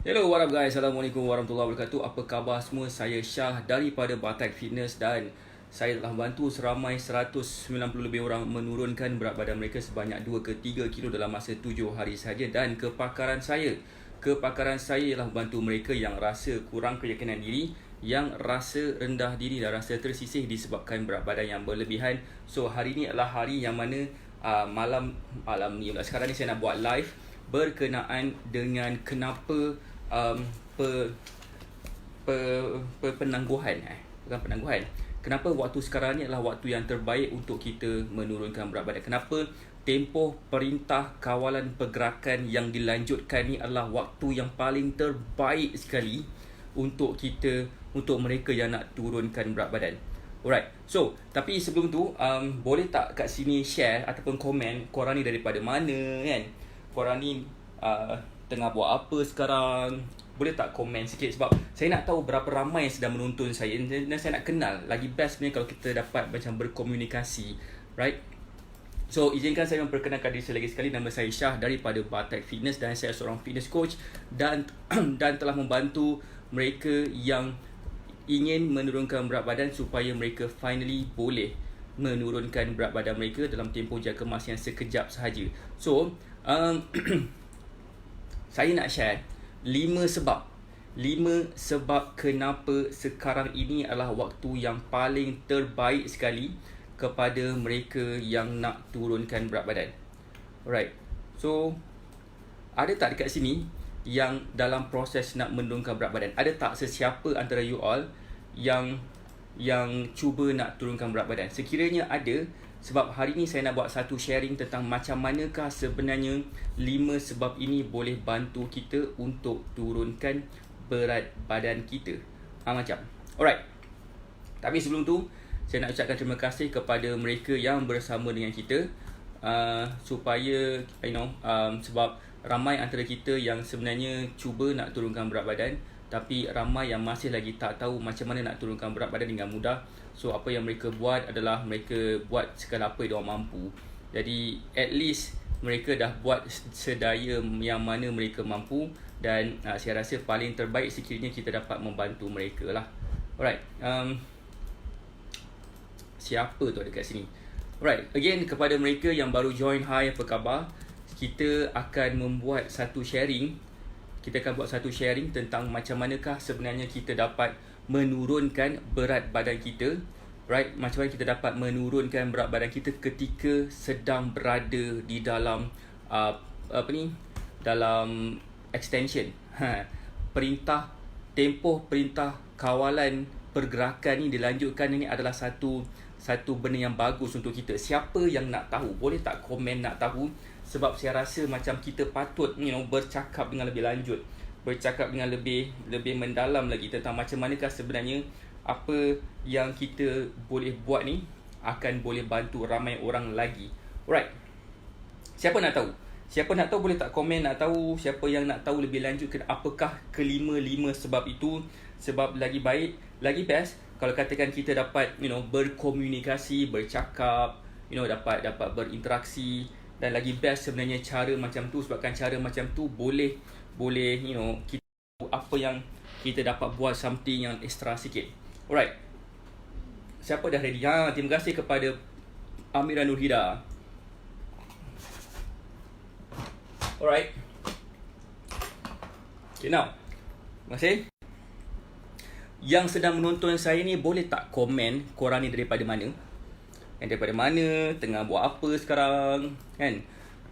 Hello, what up guys? Assalamualaikum warahmatullahi wabarakatuh. Apa khabar semua? Saya Syah daripada Batak Fitness dan saya telah membantu seramai 190 lebih orang menurunkan berat badan mereka sebanyak 2 ke 3 kilo dalam masa 7 hari sahaja. Dan kepakaran saya ialah membantu mereka yang rasa kurang keyakinan diri, yang rasa rendah diri dan rasa tersisih disebabkan berat badan yang berlebihan. So hari ni adalah hari yang mana malam ni sekarang ni saya nak buat live berkenaan dengan kenapa penangguhan bukan penangguhan, kenapa waktu sekarang ni adalah waktu yang terbaik untuk kita menurunkan berat badan. Kenapa tempoh perintah kawalan pergerakan yang dilanjutkan ni adalah waktu yang paling terbaik sekali untuk mereka yang nak turunkan berat badan. Alright, so tapi sebelum tu boleh tak kat sini share ataupun komen korang ni daripada mana kan? Korang ni tengah buat apa sekarang? Boleh tak komen sikit, sebab saya nak tahu berapa ramai yang sedang menonton saya dan saya nak kenal. Lagi best sebenarnya kalau kita dapat macam berkomunikasi, right? So izinkan saya memperkenalkan diri saya lagi sekali. Nama saya Syah daripada Batak Fitness dan saya seorang fitness coach dan telah membantu mereka yang ingin menurunkan berat badan supaya mereka finally boleh menurunkan berat badan mereka dalam tempoh jangka masa yang sekejap sahaja. So saya nak share 5 sebab kenapa sekarang ini adalah waktu yang paling terbaik sekali kepada mereka yang nak turunkan berat badan. Alright. So ada tak dekat sini yang dalam proses nak menurunkan berat badan? Ada tak sesiapa antara you all yang cuba nak turunkan berat badan? Sekiranya ada, sebab hari ni saya nak buat satu sharing tentang macam manakah sebenarnya 5 sebab ini boleh bantu kita untuk turunkan berat badan kita. Macam. Alright. Tapi sebelum tu, saya nak ucapkan terima kasih kepada mereka yang bersama dengan kita supaya sebab ramai antara kita yang sebenarnya cuba nak turunkan berat badan, tapi ramai yang masih lagi tak tahu macam mana nak turunkan berat badan dengan mudah. So apa yang mereka buat adalah mereka buat sekala apa yang diorang mampu. Jadi at least mereka dah buat sedaya yang mana mereka mampu, dan saya rasa paling terbaik sekiranya kita dapat membantu mereka lah. Alright. Siapa tu ada kat sini? Alright, again kepada mereka yang baru join, hi, apa khabar? Kita akan membuat satu sharing. Kita akan buat satu sharing tentang macam manakah sebenarnya kita dapat menurunkan berat badan kita. Right, macam mana kita dapat menurunkan berat badan kita ketika sedang berada di dalam dalam extension. Tempoh perintah kawalan pergerakan ni dilanjutkan, ini adalah satu benda yang bagus untuk kita. Siapa yang nak tahu, boleh tak komen nak tahu? Sebab saya rasa macam kita patut bercakap dengan lebih lanjut, bercakap dengan lebih mendalam lagi tentang macam manakah sebenarnya apa yang kita boleh buat ni akan boleh bantu ramai orang lagi. Alright. Siapa nak tahu? Siapa nak tahu boleh tak komen nak tahu? Siapa yang nak tahu lebih lanjut apakah kelima-lima sebab itu? Sebab lagi baik, lagi best kalau katakan kita dapat berkomunikasi, bercakap, dapat berinteraksi. Dan lagi best sebenarnya cara macam tu, sebabkan cara macam tu boleh kita apa yang kita dapat buat something yang extra sikit. Alright. Siapa dah ready? Terima kasih kepada Amira Nurhida. Alright. Okay, now. Terima kasih. Yang sedang menonton saya ni, boleh tak komen korang ni daripada mana? Daripada mana, tengah buat apa sekarang kan?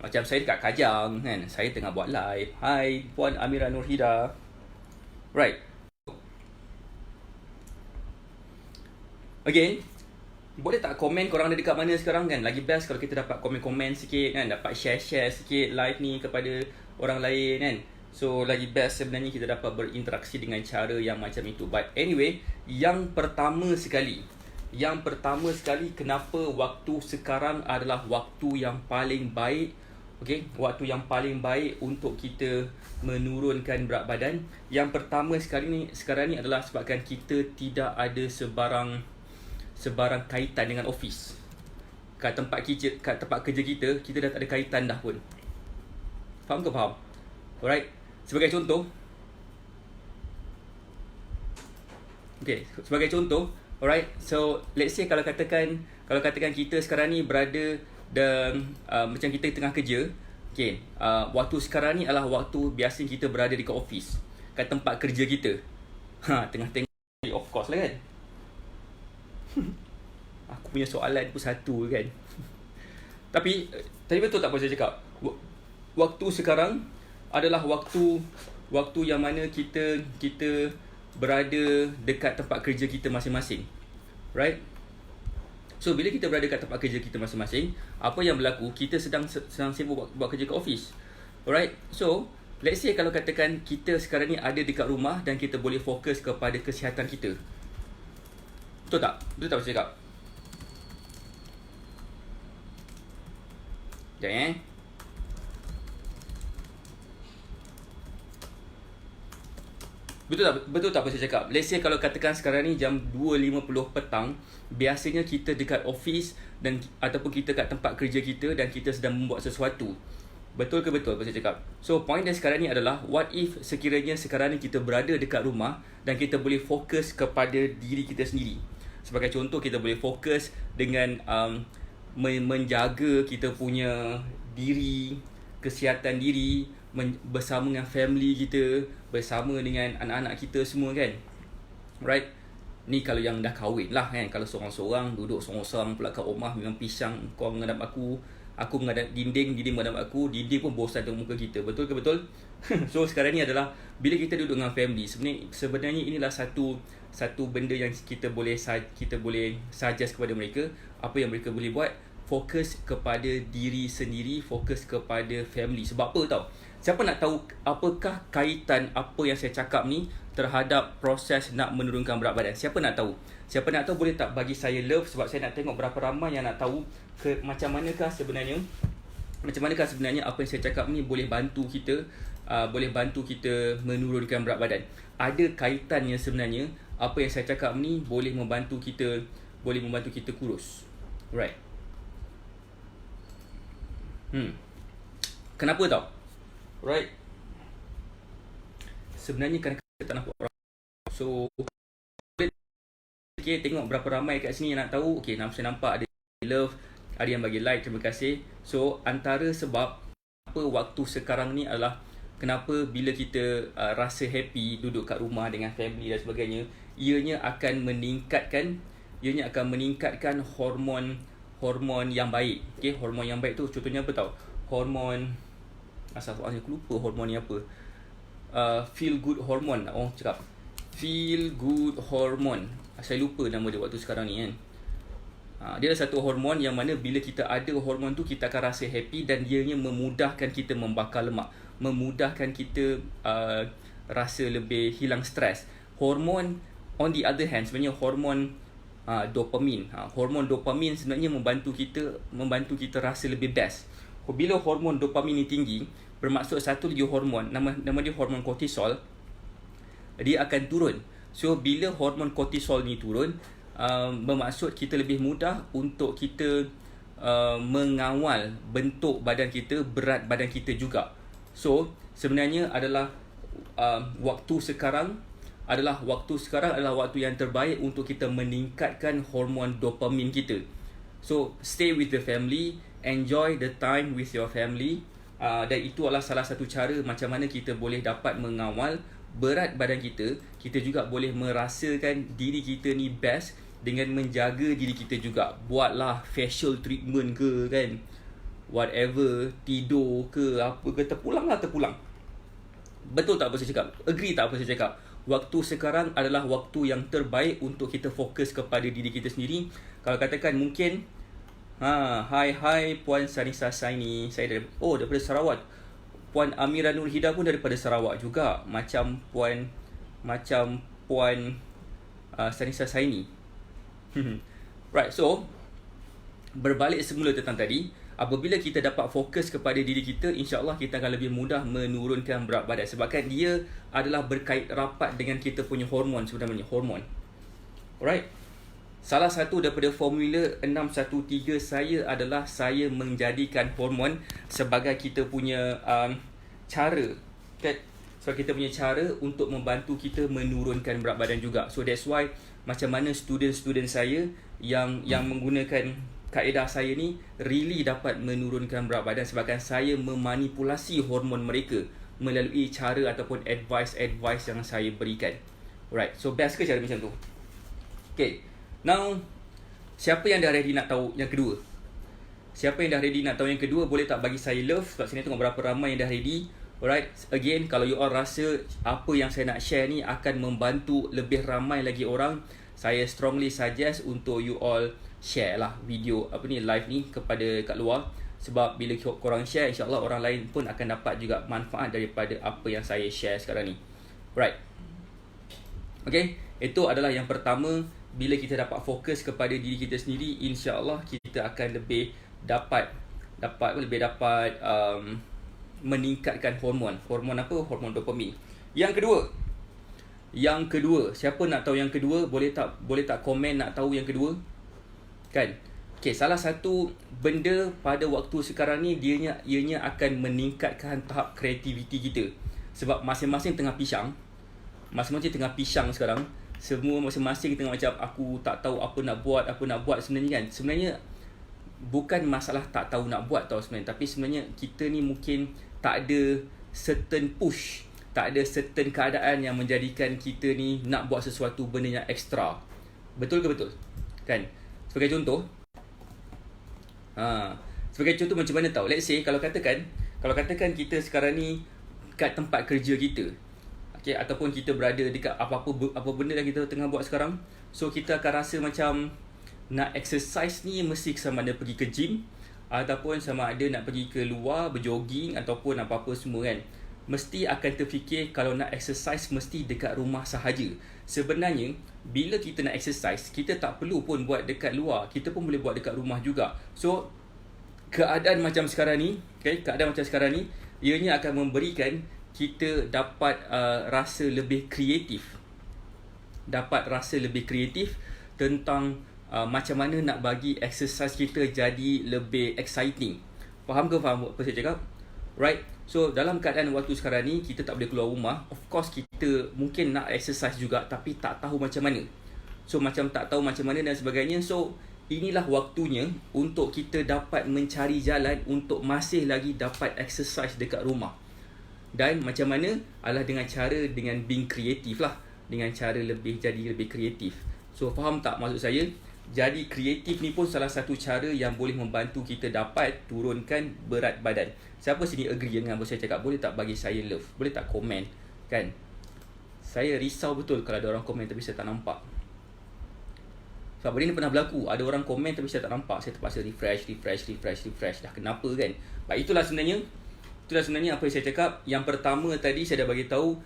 Macam saya dekat Kajang kan, saya tengah buat live. Hai Puan Amira Nurhida. Right. Again, boleh tak komen korang ada dekat mana sekarang kan? Lagi best kalau kita dapat komen-komen sikit kan, dapat share-share sikit live ni kepada orang lain kan. So lagi best sebenarnya kita dapat berinteraksi dengan cara yang macam itu. But anyway, yang pertama sekali, kenapa waktu sekarang adalah waktu yang paling baik. Okay, waktu yang paling baik untuk kita menurunkan berat badan. Yang pertama sekarang ni adalah sebabkan kita tidak ada sebarang kaitan dengan office. Kat tempat kerja kita dah tak ada kaitan dah pun. Faham ke faham? Alright. Sebagai contoh, Okay, sebagai contoh, alright. So let's say kalau katakan kita sekarang ni berada dan macam kita tengah kerja. Okay, waktu sekarang ni adalah waktu biasa kita berada dekat office, kat tempat kerja kita. Tengah tengok, of course lah kan. Aku punya soalan pun satu kan. Tapi tadi betul tak apa saya cakap? Waktu sekarang adalah waktu yang mana kita berada dekat tempat kerja kita masing-masing. Right? So bila kita berada dekat tempat kerja kita masing-masing, apa yang berlaku? Kita sedang sibuk buat kerja kat office. Alright? So let's say kalau katakan kita sekarang ni ada dekat rumah dan kita boleh fokus kepada kesihatan kita. Betul tak? Betul tak saya cakap? Sekejap Betul tak apa saya cakap? Let's say kalau katakan sekarang ni jam 2.50 petang, biasanya kita dekat office dan ataupun kita kat tempat kerja kita dan kita sedang membuat sesuatu. Betul ke betul apa saya cakap? So point dia sekarang ni adalah, what if sekiranya sekarang ni kita berada dekat rumah dan kita boleh fokus kepada diri kita sendiri. Sebagai contoh, kita boleh fokus dengan menjaga kita punya diri, kesihatan diri, bersama dengan family kita, bersama dengan anak-anak kita semua kan. Right? Ni kalau yang dah kahwin lah kan. Kalau seorang-seorang duduk seorang-seorang pula kat rumah, memang pisang kau menghadap aku menghadap dinding menghadap aku, dinding pun bosan tengok muka kita. Betul ke betul? So sekarang ni adalah bila kita duduk dengan family, sebenarnya inilah satu benda yang kita boleh suggest kepada mereka. Apa yang mereka boleh buat, fokus kepada diri sendiri, fokus kepada family. Sebab apa tau? Siapa nak tahu apakah kaitan apa yang saya cakap ni terhadap proses nak menurunkan berat badan? Siapa nak tahu? Siapa nak tahu boleh tak bagi saya love, sebab saya nak tengok berapa ramai yang nak tahu macam manakah sebenarnya apa yang saya cakap ni boleh bantu kita menurunkan berat badan. Ada kaitannya sebenarnya. Apa yang saya cakap ni boleh membantu kita kurus. Right. Kenapa tau? Right. Sebenarnya kadang-kadang tak nampak orang. So okay, tengok berapa ramai kat sini yang nak tahu. Okay, saya nampak ada love, ada yang bagi like, terima kasih. So antara sebab apa waktu sekarang ni adalah kenapa bila kita rasa happy duduk kat rumah dengan family dan sebagainya, ianya akan meningkatkan hormon yang baik. Okay, hormon yang baik tu contohnya apa tau? Hormon, aku lupa hormon ni apa. Feel good hormone, orang cakap feel good hormone. Saya lupa nama dia waktu sekarang ni kan. Dia adalah satu hormon yang mana bila kita ada hormon tu, kita akan rasa happy dan ianya memudahkan kita membakar lemak, memudahkan kita rasa lebih hilang stres. Hormon on the other hand, sebenarnya hormon dopamin. Hormon dopamin sebenarnya membantu kita rasa lebih best. Bila hormon dopamin ni tinggi, bermaksud satu lagi hormon, nama dia hormon kortisol, dia akan turun. So bila hormon kortisol ni turun, bermaksud kita lebih mudah untuk kita mengawal bentuk badan kita, berat badan kita juga. So sebenarnya adalah waktu sekarang adalah waktu yang terbaik untuk kita meningkatkan hormon dopamin kita. So stay with the family, enjoy the time with your family. Dan itu adalah salah satu cara macam mana kita boleh dapat mengawal berat badan kita. Kita juga boleh merasakan diri kita ni best dengan menjaga diri kita juga. Buatlah facial treatment ke kan, whatever, tidur ke apa ke, terpulang. Betul tak apa saya cakap? Agree tak apa saya cakap? Waktu sekarang adalah waktu yang terbaik untuk kita fokus kepada diri kita sendiri. Kalau katakan mungkin Hai Puan Sanisa Saini, saya daripada Sarawak. Puan Amira Nur Hida pun daripada Sarawak juga, macam Puan Sanisa Saini. Right, so berbalik semula tentang tadi, apabila kita dapat fokus kepada diri kita, insya-Allah kita akan lebih mudah menurunkan berat badan. Sebabkan dia adalah berkait rapat dengan kita punya hormon sebenarnya, hormon. Alright. Salah satu daripada formula 613 saya adalah saya menjadikan hormon sebagai kita punya cara. So kita punya cara untuk membantu kita menurunkan berat badan juga. So that's why macam mana student-student saya yang menggunakan kaedah saya ni really dapat menurunkan berat badan sebabkan saya memanipulasi hormon mereka melalui cara ataupun advice yang saya berikan. Alright, so best ke cara macam tu? Okay, now siapa yang dah ready nak tahu yang kedua? Siapa yang dah ready nak tahu yang kedua, boleh tak bagi saya love? Sebab sini tengok berapa ramai yang dah ready. Alright, again, kalau you all rasa apa yang saya nak share ni akan membantu lebih ramai lagi orang, saya strongly suggest untuk you all share lah video live ni kepada kat luar. Sebab bila korang share, insyaAllah orang lain pun akan dapat juga manfaat daripada apa yang saya share sekarang ni. Right. Okay, itu adalah yang pertama. Bila kita dapat fokus kepada diri kita sendiri, insyaAllah kita akan lebih dapat meningkatkan hormon. Hormon apa? Hormon dopamin. Yang kedua, siapa nak tahu yang kedua? Boleh tak komen nak tahu yang kedua? Kan? Okay, salah satu benda pada waktu sekarang ni ianya akan meningkatkan tahap kreativiti kita. Sebab masing-masing tengah pisang sekarang. Semua masing-masing tengah macam aku tak tahu apa nak buat sebenarnya kan. Sebenarnya bukan masalah tak tahu nak buat tau sebenarnya, tapi sebenarnya kita ni mungkin tak ada certain push, tak ada certain keadaan yang menjadikan kita ni nak buat sesuatu benda yang ekstra. Betul ke betul? Kan? Sebagai contoh macam mana tau? Let's say kalau katakan kita sekarang ni kat tempat kerja kita, okay, ataupun kita berada dekat apa benda yang kita tengah buat sekarang. So kita akan rasa macam nak exercise ni mesti sama ada pergi ke gym ataupun sama ada nak pergi ke luar berjogging ataupun apa-apa semua kan. Mesti akan terfikir kalau nak exercise mesti dekat rumah sahaja. Sebenarnya bila kita nak exercise, kita tak perlu pun buat dekat luar, kita pun boleh buat dekat rumah juga. So keadaan macam sekarang ni, ianya akan memberikan kita dapat rasa lebih kreatif. Tentang macam mana nak bagi exercise kita jadi lebih exciting. Faham apa saya cakap? Right? So dalam keadaan waktu sekarang ni, kita tak boleh keluar rumah. Of course kita mungkin nak exercise juga, tapi tak tahu macam mana. So macam tak tahu macam mana dan sebagainya. So inilah waktunya untuk kita dapat mencari jalan untuk masih lagi dapat exercise dekat rumah. Dan macam mana? Adalah dengan being kreatif lah. Dengan cara jadi lebih kreatif. So faham tak maksud saya? Jadi kreatif ni pun salah satu cara yang boleh membantu kita dapat turunkan berat badan. Siapa sini agree dengan apa saya cakap? Boleh tak bagi saya love? Boleh tak komen? Kan? Saya risau betul kalau ada orang komen tapi saya tak nampak. Sebab benda ni pernah berlaku. Ada orang komen tapi saya tak nampak. Saya terpaksa refresh. Dah kenapa kan? Baik, itulah sebenarnya apa yang saya cakap. Yang pertama tadi saya dah bagi tahu,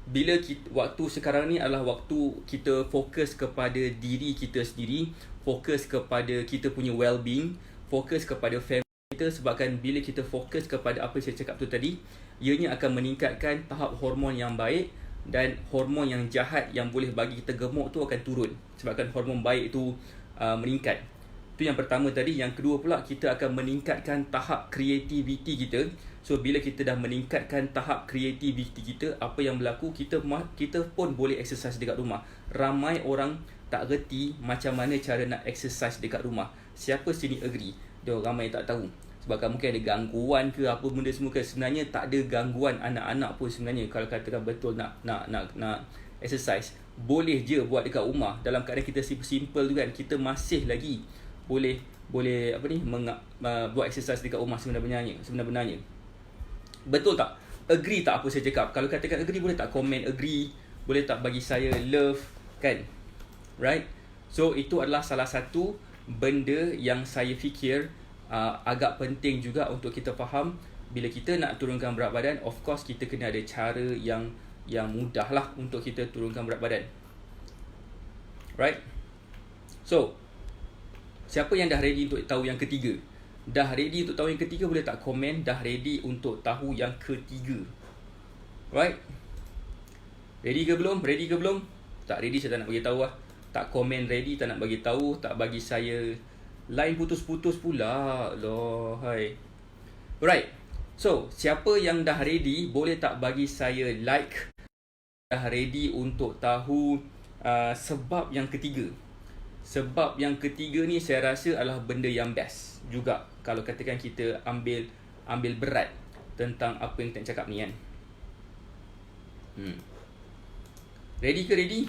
bila waktu sekarang ni adalah waktu kita fokus kepada diri kita sendiri, fokus kepada kita punya well-being, fokus kepada family kita. Sebabkan bila kita fokus kepada apa yang saya cakap tu tadi, ianya akan meningkatkan tahap hormon yang baik, dan hormon yang jahat yang boleh bagi kita gemuk tu akan turun. Sebabkan hormon baik tu meningkat. Itu yang pertama tadi. Yang kedua pula, kita akan meningkatkan tahap kreativiti kita. So bila kita dah meningkatkan tahap kreativiti kita, apa yang berlaku, kita pun boleh exercise dekat rumah. Ramai orang tak reti macam mana cara nak exercise dekat rumah. Siapa sini agree? Dia ramai tak tahu. Sebab mungkin ada gangguan ke apa benda semua ke. Sebenarnya tak ada gangguan anak-anak pun sebenarnya. Kalau katakan betul nak exercise, boleh je buat dekat rumah. Dalam keadaan kita simple tu kan, kita masih lagi boleh buat exercise dekat rumah sebenarnya. Betul tak? Agree tak apa saya cakap? Kalau katakan agree, boleh tak komen agree? Boleh tak bagi saya love? Kan? Right? So itu adalah salah satu benda yang saya fikir agak penting juga untuk kita faham. Bila kita nak turunkan berat badan, of course kita kena ada cara yang mudah lah untuk kita turunkan berat badan. Right? So siapa yang dah ready untuk tahu yang ketiga? Dah ready untuk tahu yang ketiga, boleh tak komen dah ready untuk tahu yang ketiga? Right? Ready ke belum? Tak ready saya tak nak bagi tahu lah. Tak komen ready, tak nak bagi tahu, tak bagi saya line putus-putus pula. Alohai. Right. So, siapa yang dah ready, boleh tak bagi saya like? Dah ready untuk tahu sebab yang ketiga. Sebab yang ketiga ni saya rasa adalah benda yang best juga kalau katakan kita ambil berat tentang apa yang kita cakap ni kan. Ready ke ready?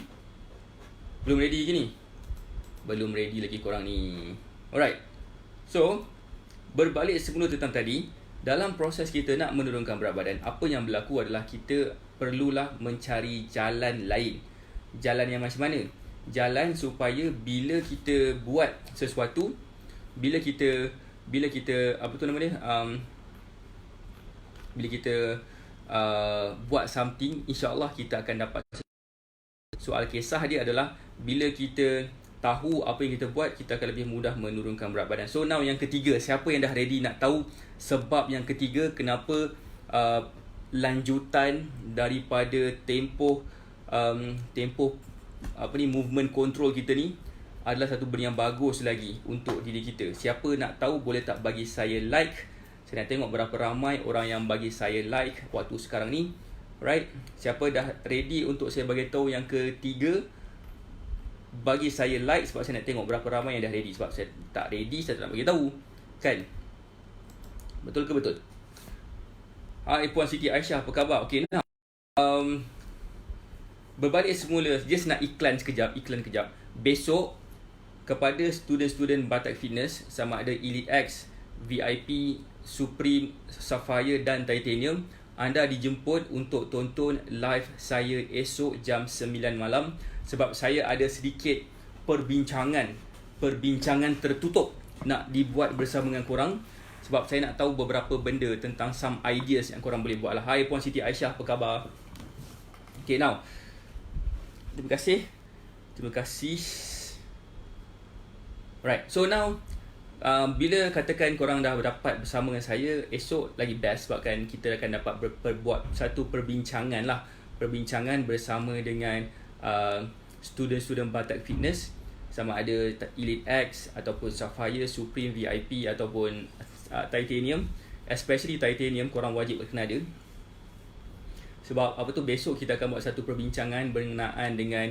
Belum ready ke ni? Belum ready lagi korang ni. Alright. So, berbalik semula tentang tadi, dalam proses kita nak menurunkan berat badan, apa yang berlaku adalah kita perlulah mencari jalan lain. Jalan yang macam mana? Jalan supaya bila kita buat sesuatu, bila kita bila kita buat something, insya-Allah kita akan dapat. Soal kisah dia adalah bila kita tahu apa yang kita buat, kita akan lebih mudah menurunkan berat badan. So now yang ketiga, siapa yang dah ready nak tahu sebab yang ketiga kenapa lanjutan daripada tempoh movement control kita ni adalah satu benda yang bagus lagi untuk diri kita. Siapa nak tahu boleh tak bagi saya like? Saya nak tengok berapa ramai orang yang bagi saya like waktu sekarang ni. Right? Siapa dah ready untuk saya bagi tahu yang ketiga? Bagi saya like sebab saya nak tengok berapa ramai yang dah ready. Sebab saya tak ready, saya tak nak bagi tahu. Kan? Betul ke betul? Hai Puan Siti Aisyah, apa khabar? Okay, now berbalik semula, just nak iklan kejap. Besok kepada student-student Batak Fitness, sama ada Elite X, VIP, Supreme, Sapphire dan Titanium, anda dijemput untuk tonton live saya esok jam 9 malam. Sebab saya ada sedikit perbincangan tertutup nak dibuat bersama dengan korang. Sebab saya nak tahu beberapa benda tentang some ideas yang korang boleh buat lah. Hai Puan Siti Aisyah, apa khabar? Okay, now Terima kasih. Right, so now bila katakan korang dah dapat bersama dengan saya, esok lagi best sebab kan kita akan dapat buat satu perbincangan bersama dengan student-student Batak Fitness, sama ada Elite X ataupun Sapphire, Supreme, VIP ataupun Titanium. Especially Titanium, korang wajib kena ada. Sebab besok kita akan buat satu perbincangan berkenaan dengan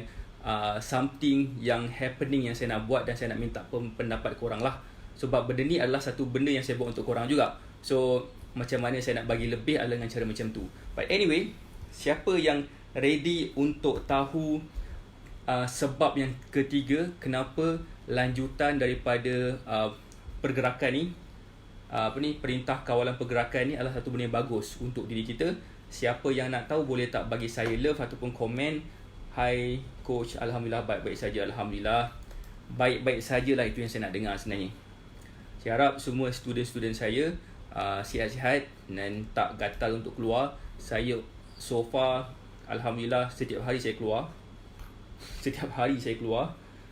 something yang happening yang saya nak buat dan saya nak minta pendapat korang lah. Sebab benda ni adalah satu benda yang saya buat untuk korang juga. So, macam mana saya nak bagi lebih adalah dengan cara macam tu. But anyway, siapa yang ready untuk tahu sebab yang ketiga kenapa lanjutan daripada pergerakan ni, perintah kawalan pergerakan ni adalah satu benda yang bagus untuk diri kita. Siapa yang nak tahu boleh tak bagi saya love ataupun komen. Hai coach, alhamdulillah baik-baik saja. Alhamdulillah baik-baik sajalah, itu yang saya nak dengar sebenarnya. Saya harap semua student-student saya sihat-sihat dan tak gatal untuk keluar. Saya so far alhamdulillah setiap hari saya keluar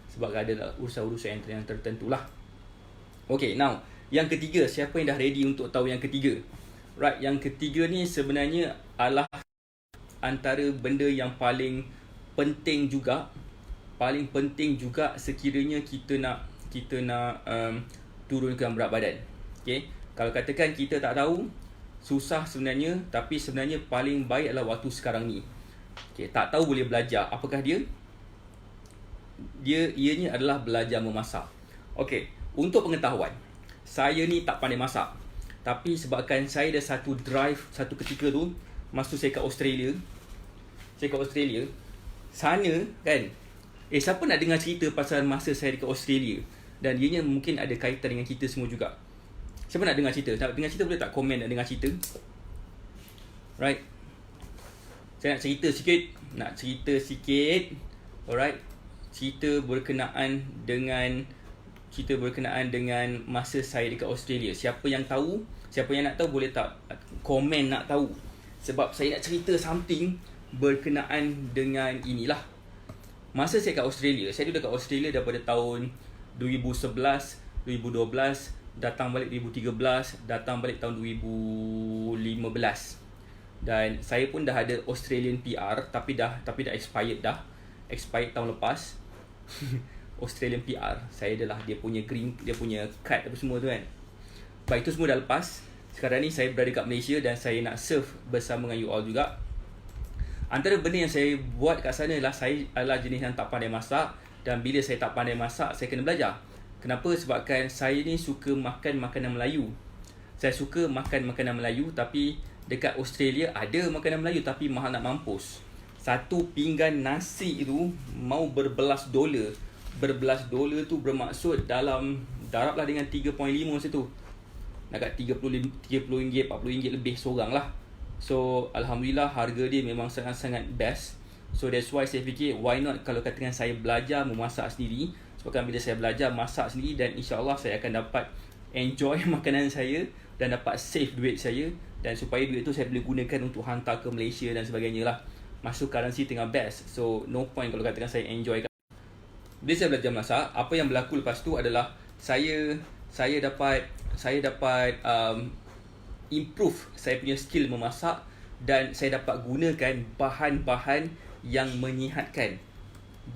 sebab ada urusan-urusan yang tertentu lah. Okay, now yang ketiga, siapa yang dah ready untuk tahu yang ketiga? Right, yang ketiga ni sebenarnya adalah antara benda yang paling penting juga sekiranya kita nak turunkan berat badan. Okay, kalau katakan kita tak tahu, susah sebenarnya, tapi sebenarnya paling baik adalah waktu sekarang ni. Okay, tak tahu boleh belajar. Apakah dia? Ianya adalah belajar memasak. Okay, untuk pengetahuan, saya ni tak pandai masak. Tapi sebabkan saya ada satu drive, satu ketika tu, masa saya kat Australia. Sana kan, siapa nak dengar cerita pasal masa saya dekat Australia? Dan ianya mungkin ada kaitan dengan kita semua juga. Siapa nak dengar cerita? Nak dengar cerita boleh tak komen nak dengar cerita? Right. Saya nak cerita sikit. Alright. Cerita berkenaan dengan masa saya dekat Australia. Siapa yang tahu, siapa yang nak tahu boleh tak komen nak tahu. Sebab saya nak cerita something berkenaan dengan inilah. Masa saya kat Australia, saya duduk kat Australia daripada tahun 2011, 2012, datang balik 2013, datang balik tahun 2015. Dan saya pun dah ada Australian PR tapi dah expired dah. Expired tahun lepas. Australian PR. Saya adalah dia punya green, dia punya card apa semua tu kan. Baik, itu semua dah lepas. sekarang ni saya berada kat Malaysia dan saya nak serve bersama dengan you all juga. Antara benda yang saya buat kat sana adalah saya adalah jenis yang tak pandai masak, dan bila saya tak pandai masak, saya kena belajar. Kenapa? Sebabkan saya ni suka makan makanan Melayu. Saya suka makan makanan Melayu, tapi dekat Australia ada makanan Melayu tapi mahal nak mampus. Satu pinggan nasi itu mau berbelas dolar. Berbelas dolar tu bermaksud dalam darablah dengan 3.5 macam tu. Nak kat RM30, RM40 lebih seorang lah. So Alhamdulillah harga dia memang sangat-sangat best. So that's why saya fikir why not kalau katakan saya belajar memasak sendiri. Sebabkan bila saya belajar masak sendiri, dan insyaAllah saya akan dapat enjoy makanan saya dan dapat save duit saya, dan supaya duit tu saya boleh gunakan untuk hantar ke Malaysia dan sebagainya lah. Masuk currency tengah best, so no point kalau katakan saya enjoy. Bila saya belajar masak, apa yang berlaku lepas tu adalah saya dapat improve saya punya skill memasak, dan saya dapat gunakan bahan-bahan yang menyihatkan.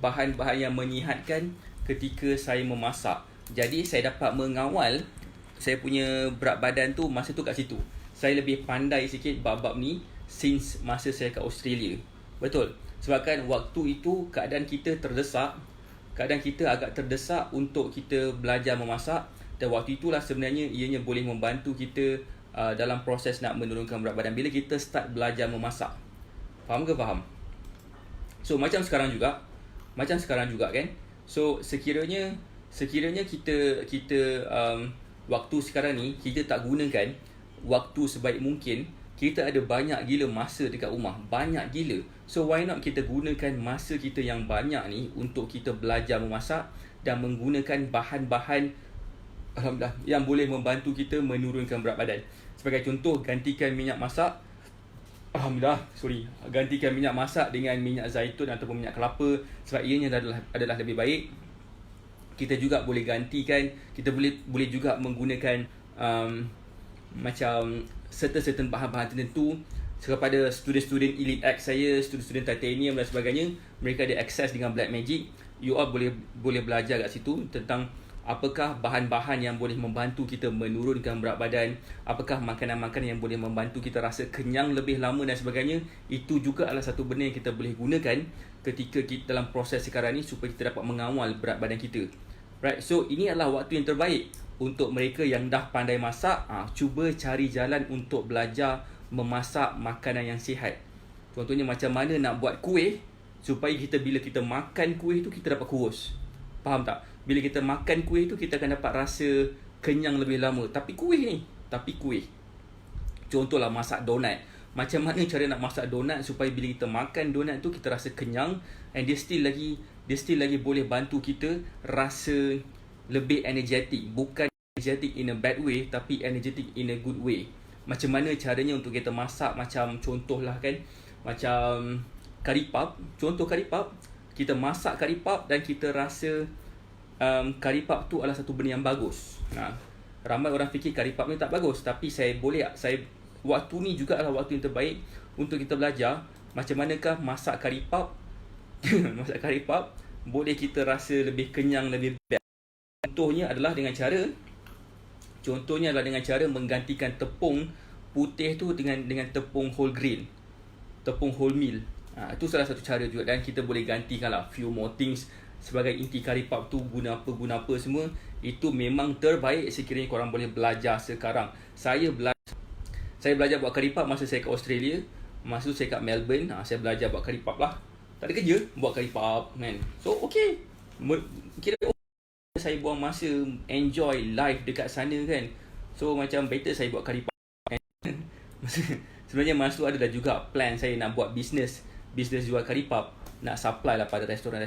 Bahan-bahan yang menyihatkan ketika saya memasak. Jadi saya dapat mengawal saya punya berat badan tu masa tu kat situ. Saya lebih pandai sikit bab-bab ni since masa saya kat Australia. Betul. Sebabkan waktu itu keadaan kita terdesak. Keadaan kita agak terdesak untuk kita belajar memasak, dan waktu itulah sebenarnya ianya boleh membantu kita dalam proses nak menurunkan berat badan bila kita start belajar memasak. Faham ke faham? So macam sekarang juga kan. So sekiranya kita waktu sekarang ni kita tak gunakan waktu sebaik mungkin, kita ada banyak gila masa dekat rumah, banyak gila. So why not kita gunakan masa kita yang banyak ni untuk kita belajar memasak dan menggunakan bahan-bahan alhamdulillah yang boleh membantu kita menurunkan berat badan. Sebagai contoh, gantikan minyak masak. Gantikan minyak masak dengan minyak zaitun ataupun minyak kelapa, sebab ianya adalah lebih baik. Kita juga boleh gantikan, kita boleh juga menggunakan macam certain bahan-bahan tertentu. Kepada student-student Elite X saya, student-student Titanium dan sebagainya, mereka ada akses dengan Black Magic. You all boleh belajar kat situ tentang apakah bahan-bahan yang boleh membantu kita menurunkan berat badan, apakah makanan-makanan yang boleh membantu kita rasa kenyang lebih lama dan sebagainya. Itu juga adalah satu benda yang kita boleh gunakan ketika kita dalam proses sekarang ni supaya kita dapat mengawal berat badan kita. Right, so ini adalah waktu yang terbaik untuk mereka yang dah pandai masak. Cuba cari jalan untuk belajar memasak makanan yang sihat. Contohnya macam mana nak buat kuih supaya bila kita makan kuih tu kita dapat kurus. Faham tak? Bila kita makan kuih tu kita akan dapat rasa kenyang lebih lama. Tapi kuih. Contohlah masak donat. Macam mana cara nak masak donat supaya bila kita makan donat tu kita rasa kenyang, and dia still lagi boleh bantu kita rasa lebih energetic. Bukan energetic in a bad way, tapi energetic in a good way. Macam mana caranya untuk kita masak, macam contohlah kan, macam kari pap. Contoh kari pap, kita masak kari pap dan kita rasa kari pap tu adalah satu benda yang bagus. Ramai orang fikir kari pap ni tak bagus, tapi waktu ni juga adalah waktu yang terbaik untuk kita belajar macam manakah masak kari pap. Masak kari pap boleh kita rasa lebih kenyang, lebih best. Contohnya adalah dengan cara menggantikan tepung putih tu dengan tepung whole grain, tepung wholemeal. Itu salah satu cara juga, dan kita boleh gantikan lah few more things. Sebagai inti kari pap tu guna apa semua, itu memang terbaik sekiranya korang boleh belajar sekarang. Saya belajar buat kari pap masa saya kat Australia. Masa tu saya kat Melbourne. Saya belajar buat kari pap lah. Tak ada kerja, buat kari pap kan. So okay, kira saya buang masa enjoy life dekat sana kan. So macam better saya buat kari pap kan. Sebenarnya masa tu adalah juga plan saya nak buat business jual kari pap, nak supply lah pada restoran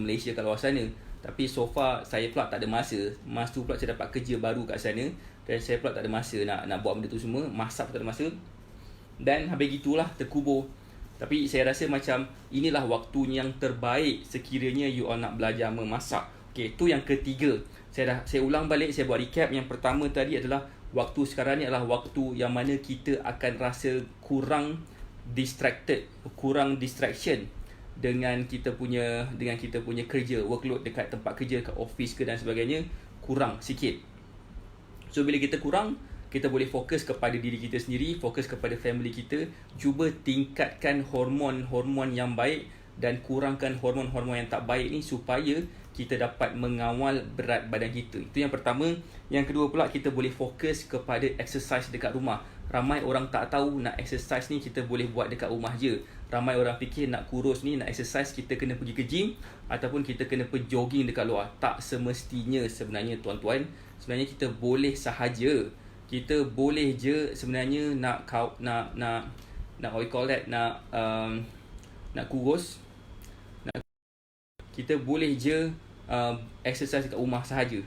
Malaysia kat luar sana. Tapi so far saya pula tak ada masa. Masa tu pula saya dapat kerja baru kat sana, dan saya pula tak ada masa nak buat benda tu semua. Masak pun tak ada masa. Dan habis gitulah terkubur. Tapi saya rasa macam inilah waktu yang terbaik sekiranya you all nak belajar memasak. Okay, tu yang ketiga. Saya ulang balik, saya buat recap. Yang pertama tadi adalah waktu sekarang ni adalah waktu yang mana kita akan rasa kurang distracted, kurang distraction dengan kita punya kerja, workload dekat tempat kerja, kat office ke dan sebagainya, kurang sikit. So bila kita kurang, kita boleh fokus kepada diri kita sendiri, fokus kepada family kita, cuba tingkatkan hormon-hormon yang baik dan kurangkan hormon-hormon yang tak baik ni supaya kita dapat mengawal berat badan kita. Itu yang pertama. Yang kedua pula, kita boleh fokus kepada exercise dekat rumah. Ramai orang tak tahu nak exercise ni kita boleh buat dekat rumah je. Ramai orang fikir nak kurus ni, nak exercise kita kena pergi ke gym ataupun kita kena pergi jogging dekat luar. Tak semestinya sebenarnya tuan-tuan. Sebenarnya kita boleh sahaja. Kita boleh je sebenarnya nak what we call that, nak kurus. Kita boleh je exercise dekat rumah sahaja.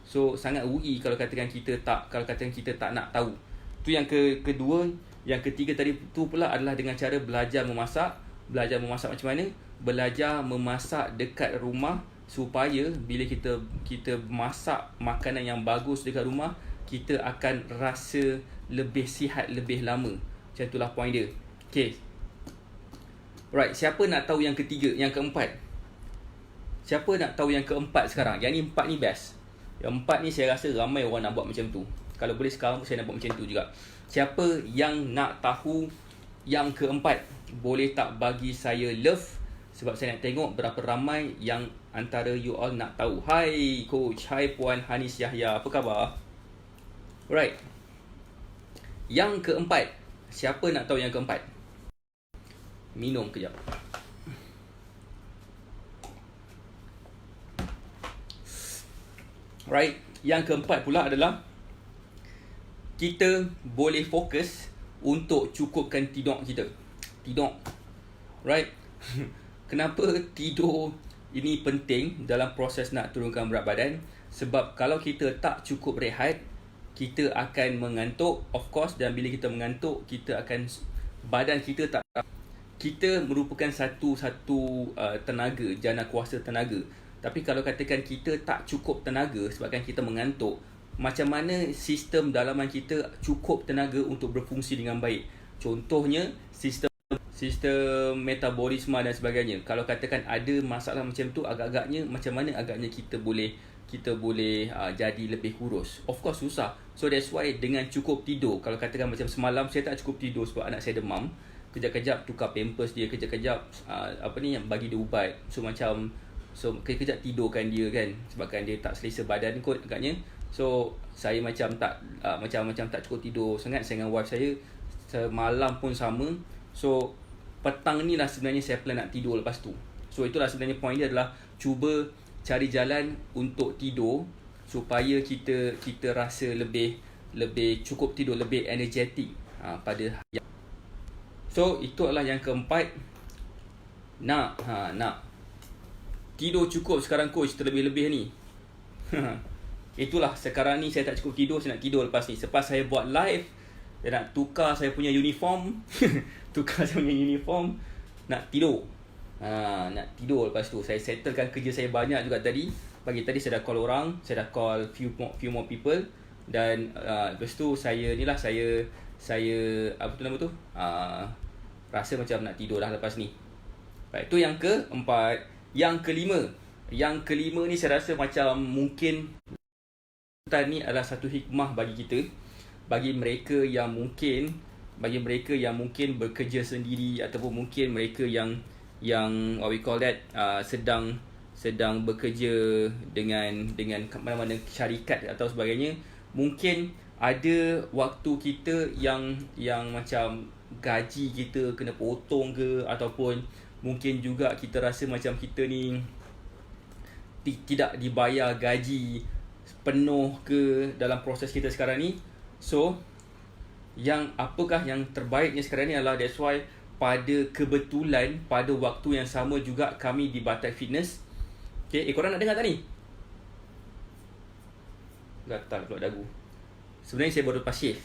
So sangat rugi kalau katakan kita tak nak tahu. Tu yang kedua. Yang ketiga tadi tu pula adalah dengan cara belajar memasak. Belajar memasak macam mana? Belajar memasak dekat rumah supaya bila kita masak makanan yang bagus dekat rumah, kita akan rasa lebih sihat lebih lama. Macam itulah point dia. Okay. Right, siapa nak tahu yang ketiga, yang keempat? Siapa nak tahu yang keempat sekarang? Yang ni empat ni best. Yang empat ni saya rasa ramai orang nak buat macam tu. Kalau boleh sekarang saya nak buat macam tu juga. Siapa yang nak tahu yang keempat? Boleh tak bagi saya love? Sebab saya nak tengok berapa ramai yang antara you all nak tahu. Hai coach, hai Puan Hanis Yahya, apa khabar? Right. Yang keempat. Siapa nak tahu yang keempat? Minum kejap. Right. Yang keempat pula adalah kita boleh fokus untuk cukupkan tidur kita. Tidur. Right. Kenapa tidur ini penting dalam proses nak turunkan berat badan? Sebab kalau kita tak cukup rehat, kita akan mengantuk, of course, dan bila kita mengantuk, badan kita tak, kita merupakan satu tenaga, jana kuasa tenaga. Tapi kalau katakan kita tak cukup tenaga sebabkan kita mengantuk, macam mana sistem dalaman kita cukup tenaga untuk berfungsi dengan baik? Contohnya sistem metabolisme dan sebagainya. Kalau katakan ada masalah macam tu, macam mana agaknya kita boleh jadi lebih kurus? Of course susah. So that's why dengan cukup tidur, kalau katakan macam semalam saya tak cukup tidur sebab anak saya demam, kejap-kejap tukar pampers dia, kejap-kejap bagi dia ubat. So kejap-kejap tidurkan dia kan, sebabkan dia tak selesa badan kot agaknya. So saya macam tak cukup tidur sangat. Saya dengan wife saya semalam pun sama. So petang ni lah sebenarnya saya plan nak tidur lepas tu. So itulah sebenarnya point dia adalah cuba cari jalan untuk tidur supaya kita rasa lebih cukup tidur, lebih energetik pada hari. So itu adalah yang keempat. Nak tidur cukup sekarang coach, terlebih-lebih ni. Itulah sekarang ni saya tak cukup tidur, saya nak tidur lepas ni. Selepas saya buat live, saya nak tukar saya punya uniform. Nak tidur. Nak tidur lepas tu. Saya settlekan kerja saya banyak juga tadi. Pagi tadi saya dah call orang, saya dah call few more people. Dan lepas tu saya apa tu nama tu? Rasa macam nak tidur dah lepas ni. Baik, tu yang keempat. Yang kelima ni saya rasa macam mungkin ni adalah satu hikmah bagi kita, bagi mereka yang mungkin bekerja sendiri ataupun mungkin mereka yang what we call that sedang bekerja dengan mana-mana syarikat atau sebagainya. Mungkin ada waktu kita yang macam gaji kita kena potong ke, ataupun mungkin juga kita rasa macam kita ni tidak dibayar gaji penuh ke dalam proses kita sekarang ni. So apakah yang terbaiknya sekarang ni adalah, that's why kebetulan pada waktu yang sama juga kami di Batak Fitness. Okay, korang nak dengar tak ni? Gatal pula dagu. Sebenarnya saya baru lepas shave,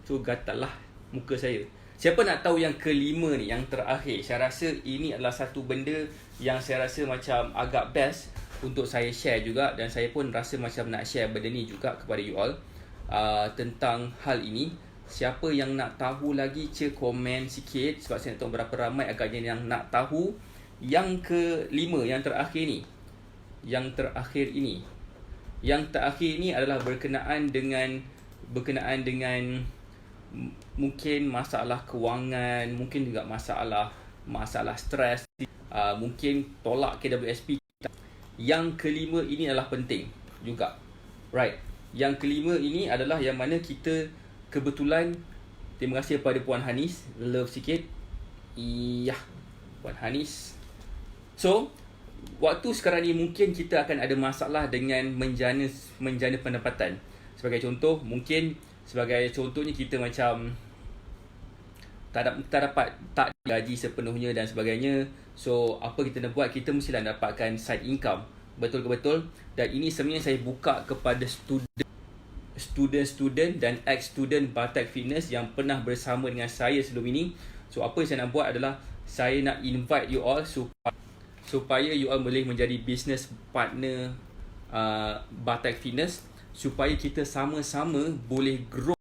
so gatal lah muka saya. Siapa nak tahu yang kelima ni, yang terakhir? Saya rasa ini adalah satu benda yang saya rasa macam agak best untuk saya share juga, dan saya pun rasa macam nak share benda ni juga kepada you all tentang hal ini. Siapa yang nak tahu lagi, komen sikit sebab saya nak tahu berapa ramai agaknya yang nak tahu. Yang kelima, yang terakhir ni. Yang terakhir ini adalah berkenaan dengan berkenaan dengan mungkin masalah kewangan, mungkin juga masalah stres, mungkin tolak KWSP. Yang kelima ini adalah penting juga. Right. Yang kelima ini adalah yang mana kita kebetulan, terima kasih kepada Puan Hanis, love sikit. Iya, Puan Hanis. So, waktu sekarang ni mungkin kita akan ada masalah dengan menjana pendapatan. Sebagai contoh, contohnya kita macam tak dapat gaji sepenuhnya dan sebagainya. So, apa kita nak buat? Kita mestilah dapatkan side income. Betul ke betul? Dan ini sebenarnya saya buka kepada student dan ex-student Batak Fitness yang pernah bersama dengan saya sebelum ini. So, apa yang saya nak buat adalah saya nak invite you all supaya you all boleh menjadi business partner Batak Fitness, supaya kita sama-sama boleh grow.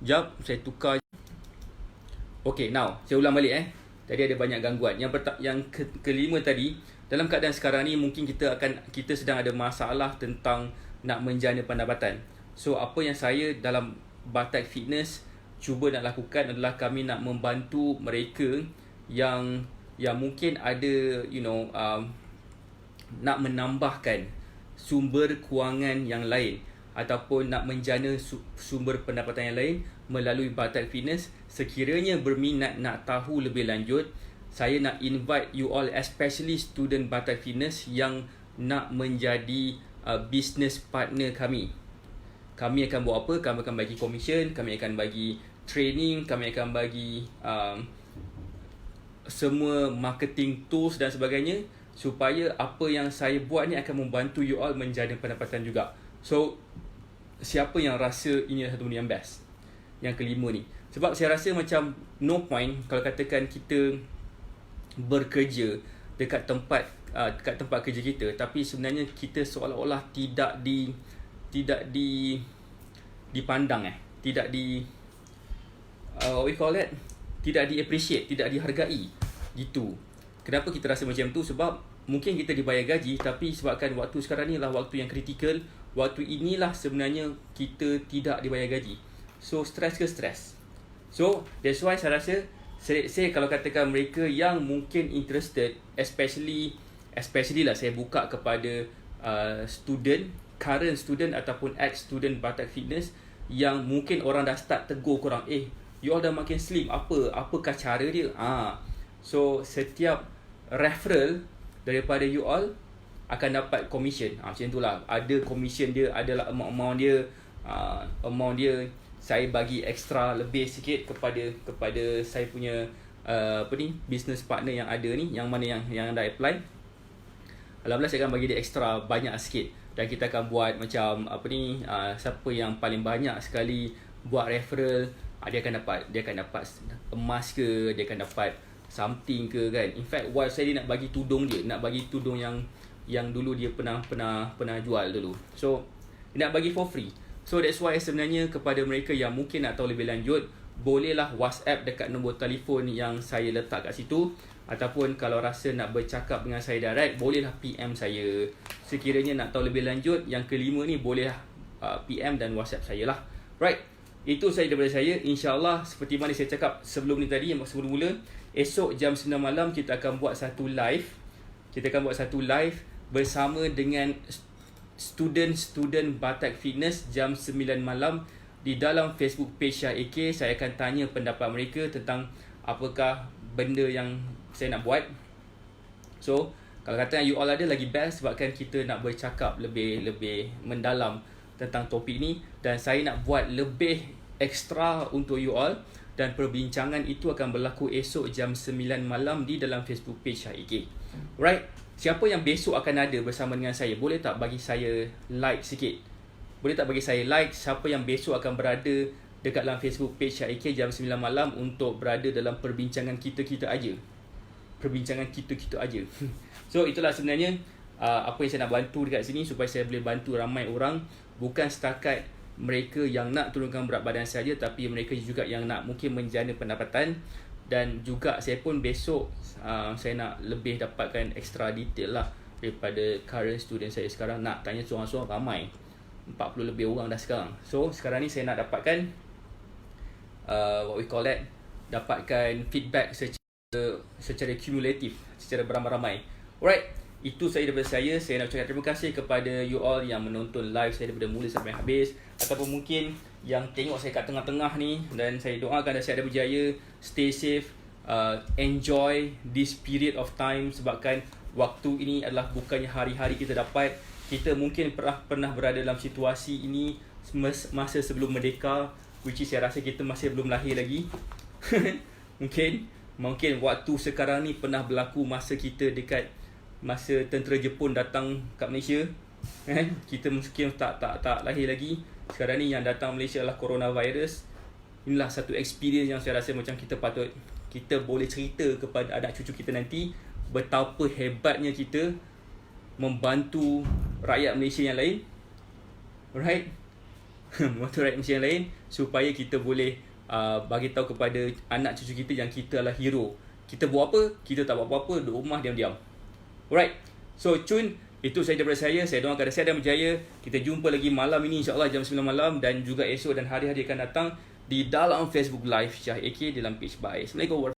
Sekejap, saya tukar. Okay, now saya ulang balik. Tadi ada banyak gangguan. Yang kelima tadi, dalam keadaan sekarang ni mungkin kita sedang ada masalah tentang nak menjana pendapatan. So, apa yang saya dalam Batak Fitness cuba nak lakukan adalah kami nak membantu mereka yang mungkin ada nak menambahkan sumber kewangan yang lain ataupun nak menjana sumber pendapatan yang lain melalui Batak Fitness. Sekiranya berminat nak tahu lebih lanjut, saya nak invite you all, especially student Batak Fitness yang nak menjadi business partner kami. Kami akan buat apa? Kami akan bagi commission, kami akan bagi training, kami akan bagi semua marketing tools dan sebagainya, supaya apa yang saya buat ni akan membantu you all menjana pendapatan juga. So, siapa yang rasa ini adalah satu benda yang best? Yang kelima ni. Sebab saya rasa macam no point kalau katakan kita bekerja dekat tempat kerja kita, tapi sebenarnya kita seolah-olah tidak dipandang, tidak tidak di-appreciate, tidak dihargai gitu. Kenapa kita rasa macam tu? Sebab mungkin kita dibayar gaji, tapi sebabkan waktu sekarang ni adalah waktu yang kritikal, waktu inilah sebenarnya kita tidak dibayar gaji. So, stres ke stres. So, that's why saya rasa, saya kalau katakan mereka yang mungkin interested, especially lah saya buka kepada current student ataupun ex-student Batak Fitness yang mungkin orang dah start tegur korang, you all dah makin slim, apakah cara dia? So, setiap referral daripada you all akan dapat commission. Macam itulah. Ada commission dia, adalah amount dia, saya bagi extra lebih sikit kepada saya punya business partner yang ada ni, yang mana yang dah apply. Alhamdulillah saya akan bagi dia extra banyak sikit, dan kita akan buat macam siapa yang paling banyak sekali buat referral, dia akan dapat emas ke, dia akan dapat something ke kan. In fact, wife saya nak bagi tudung dia, nak bagi tudung yang dulu dia pernah jual dulu. So, dia nak bagi for free. So, that's why sebenarnya kepada mereka yang mungkin nak tahu lebih lanjut, bolehlah WhatsApp dekat nombor telefon yang saya letak kat situ, ataupun kalau rasa nak bercakap dengan saya direct, bolehlah PM saya. Sekiranya nak tahu lebih lanjut, yang kelima ni bolehlah PM dan WhatsApp saya lah. Right, itu saja daripada saya. InsyaAllah, seperti mana saya cakap sebelum ni tadi, sebelum mula, esok jam 9 malam kita akan buat satu live. Bersama dengan student Batak Fitness jam 9 malam di dalam Facebook page Syah AK. Saya akan tanya pendapat mereka tentang apakah benda yang saya nak buat. So, kalau kata you all ada, lagi best, sebabkan kita nak bercakap lebih mendalam tentang topik ni, dan saya nak buat lebih ekstra untuk you all, dan perbincangan itu akan berlaku esok jam 9 malam di dalam Facebook page Syah AK. Right? Siapa yang besok akan ada bersama dengan saya, boleh tak bagi saya like sikit? Siapa yang besok akan berada dekat dalam Facebook page Syah AK jam 9 malam untuk berada dalam perbincangan kita-kita aja. So, itulah sebenarnya apa yang saya nak bantu dekat sini, supaya saya boleh bantu ramai orang, bukan setakat mereka yang nak turunkan berat badan saja, tapi mereka juga yang nak mungkin menjana pendapatan. Dan juga saya pun besok saya nak lebih dapatkan extra detail lah daripada current student saya sekarang. Nak tanya seorang-seorang ramai. 40 lebih orang dah sekarang. So sekarang ni saya nak dapatkan what we call that, dapatkan feedback secara kumulatif, secara beramai-ramai. Alright, itu saja daripada saya. Saya nak ucapkan terima kasih kepada you all yang menonton live saya daripada mula sampai habis, ataupun mungkin yang tengok saya kat tengah-tengah ni. Dan saya doakan anda sihat dan berjaya, stay safe, enjoy this period of time, sebabkan waktu ini adalah bukannya hari-hari kita dapat. Kita mungkin pernah berada dalam situasi ini masa sebelum merdeka, which is saya rasa kita masih belum lahir lagi. Mungkin waktu sekarang ni pernah berlaku masa kita dekat masa tentera Jepun datang kat Malaysia. Kita mungkin tak lahir lagi. Sekarang ni yang datang Malaysia adalah coronavirus. Inilah satu experience yang saya rasa macam kita boleh cerita kepada anak cucu kita nanti betapa hebatnya kita membantu rakyat Malaysia yang lain. Alright. Membantu rakyat Malaysia yang lain supaya kita boleh bagi tahu kepada anak cucu kita yang kita adalah hero. Kita buat apa? Kita tak buat apa-apa, duduk rumah diam-diam. Alright. So Cun, itu saja daripada saya. Saya doakan anda sihat dan berjaya. Kita jumpa lagi malam ini insya-Allah jam 9 malam, dan juga esok dan hari-hari akan datang di dalam Facebook Live Syah AK dalam page by. Assalamualaikum.